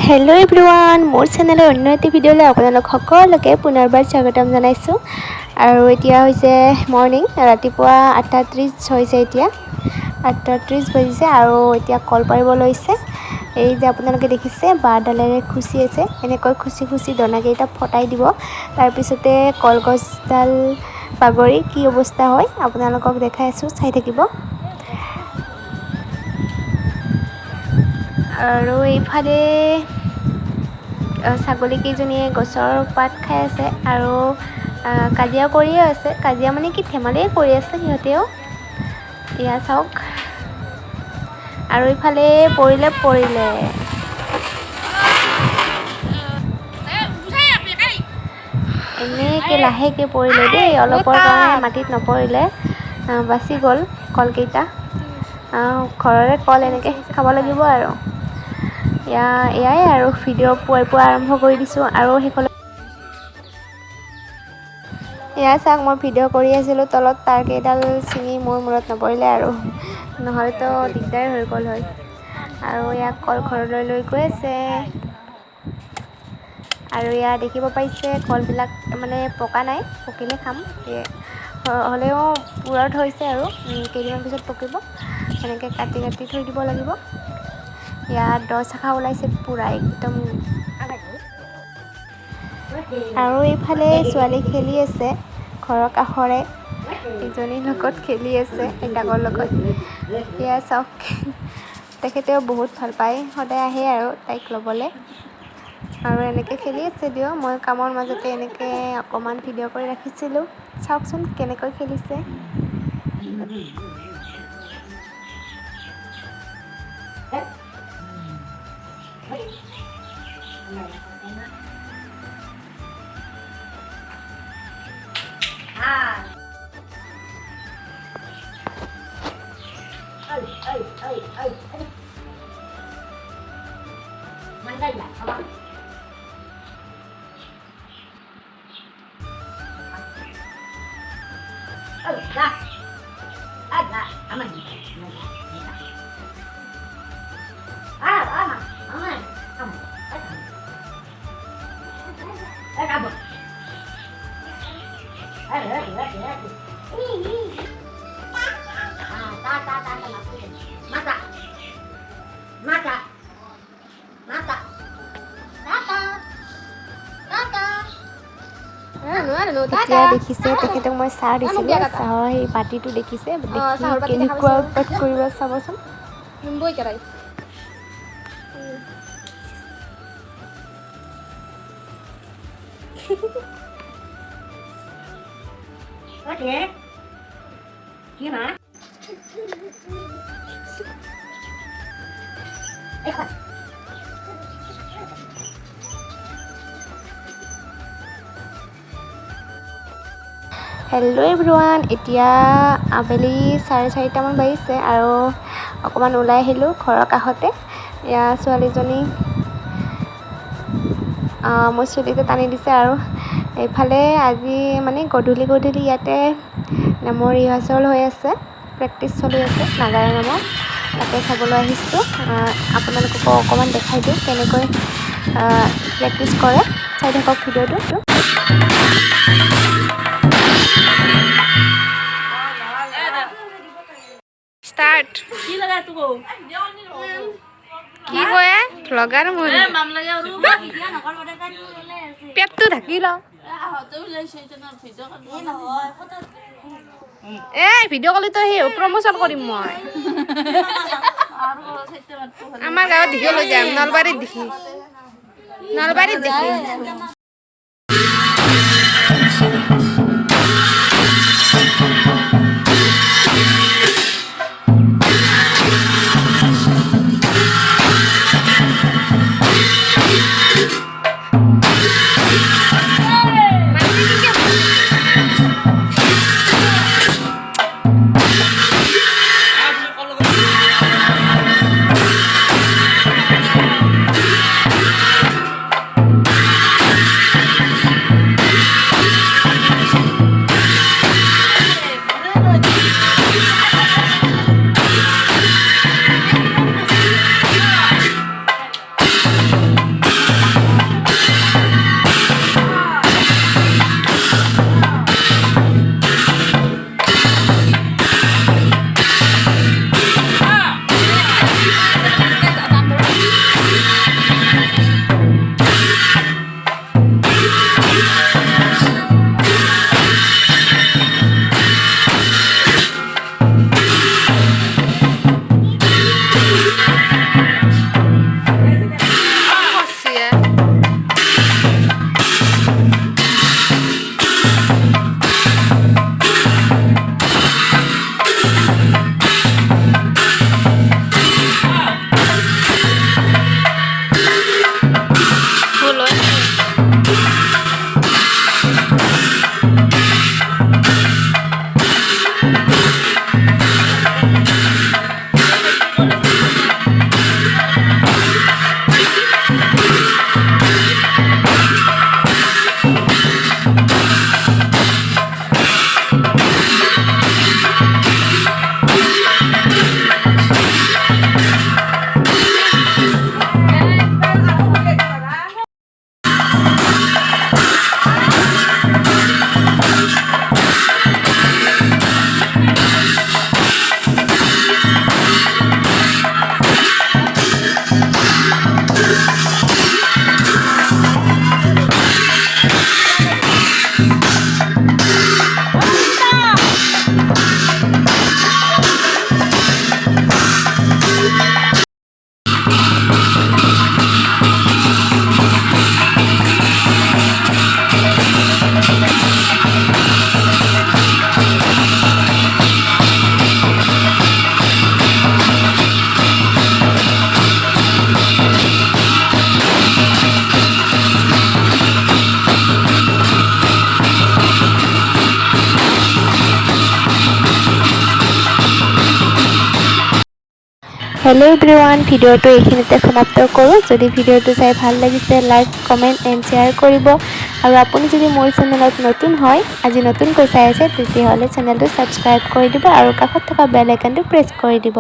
Hello' everyone, মোৰ চেনেলৰ অন্য এটা ভিডিঅ'লৈ আপোনালোক সকলোকে পুনৰবাৰ স্বাগতম জনাইছোঁ। আৰু এতিয়া হৈছে মৰ্ণিং, ৰাতিপুৱা 8:30 হৈছে। এতিয়া 8:30 বাজিছে আৰু এতিয়া কল পাৰিব লৈছে। এই যে আপোনালোকে দেখিছে বাঁহডালেৰে খুচি আছে, এনেকৈ খুচি খুচি দনাকেইটা ফটাই দিব। তাৰপিছতে কলগছডাল বাগৰি কি অৱস্থা হয় আপোনালোকক দেখাই আছোঁ, চাই থাকিব। আৰু এইফালে ছাগলীকেইজনীয়ে গছৰ পাত খাই আছে আৰু কাজিয়া কৰিয়ে আছে। কাজিয়া মানে কি, ধেমালিয়ে কৰি আছে সিহঁতেও। এয়া চাওক। আৰু ইফালে পৰিলে এনেকৈ লাহেকৈ পৰিলে দেই, অলপৰ কাৰণে মাটিত নপৰিলে, বাচি গ'ল কলকেইটা। ঘৰৰে কল এনেকৈ খাব লাগিব আৰু। এয়াই আৰু ভিডিঅ' পুৱাই আৰম্ভ কৰি দিছোঁ। আৰু সেইফালে এয়া চাওক, মই ভিডিঅ' কৰি আছিলোঁ, তলত তাৰকেইডাল ছিঙি মোৰ মূৰত নপৰিলে আৰু, নহ'লেতো দিগদাৰ হৈ গ'ল হয়। আৰু ইয়াক কল ঘৰলৈ লৈ গৈ আছে। আৰু ইয়াত দেখিব পাইছে কলবিলাক মানে পকা নাই, পকিলে খাম। হ'লেও পুৰত হৈছে আৰু কেইদিনমান পিছত পকিব। এনেকৈ কাটি কাটি থৈ দিব লাগিব। ইয়াত 10 শাখা ওলাইছে পূৰা একদম। আৰু এইফালে ছোৱালী খেলি আছে ঘৰৰ কাষৰে, ইজনীৰ লগত খেলি আছে আইতাকৰ লগত। এয়া চাওক, তেখেতেও বহুত ভাল পায়, সদায় আহে আৰু তাইক ল'বলৈ। আৰু এনেকৈ খেলি আছে দিয়ক। মই কামৰ মাজতে এনেকৈ অকণমান ভিডিঅ' কৰি ৰাখিছিলোঁ। চাওকচোন কেনেকৈ খেলিছে। এতিয়া দেখিছে তেখেতক মই চাহ দিছিলোঁ, চাহৰ সেই বাতিটো দেখিছে, কেনেকুৱা উৎপাত কৰিব চাবচোন। হেল্ল' এভৰিৱান, এতিয়া আবেলি 4:30মান বাজিছে আৰু অকণমান ওলাই আহিলোঁ ঘৰৰ কাষতে। এয়া ছোৱালীজনী মোৰ চুলিটো টানি দিছে। আৰু এইফালে আজি মানে গধূলি ইয়াতে নামৰ ৰিহাৰ্চেল হৈ আছে, প্ৰেক্টিচ চলি আছে নাগাৰা নামৰ। তাতে চাবলৈ আহিছোঁ। আপোনালোককো অকণমান দেখাই দিওঁ কেনেকৈ প্ৰেক্টিচ কৰে, চাই থাকক ভিডিঅ'টো। স্টাৰ্ট। কি কয় ভ্লগাৰ মোৰ পেটটো ঢাকি ল। ভিডিঅ' কলিতো সেই প্ৰমোচন কৰিম মই। আমাৰ গাঁৱত দেখিব লৈ যাম, নলবাৰীত দেখি। হেল্ল' এভৰিৱান, ভিডিঅ'টো এইখিনিতে সমাপ্ত কৰোঁ। যদি ভিডিঅ'টো চাই ভাল লাগিছে লাইক কমেণ্ট এণ্ড শ্বেয়াৰ কৰিব। আৰু আপুনি যদি মোৰ চেনেলত নতুন হয়, আজি নতুনকৈ চাই আছে, তেতিয়াহ'লে চেনেলটো ছাবস্ক্ৰাইব কৰি দিব আৰু কাষত থকা বেল আইকনটো প্ৰেছ কৰি দিব।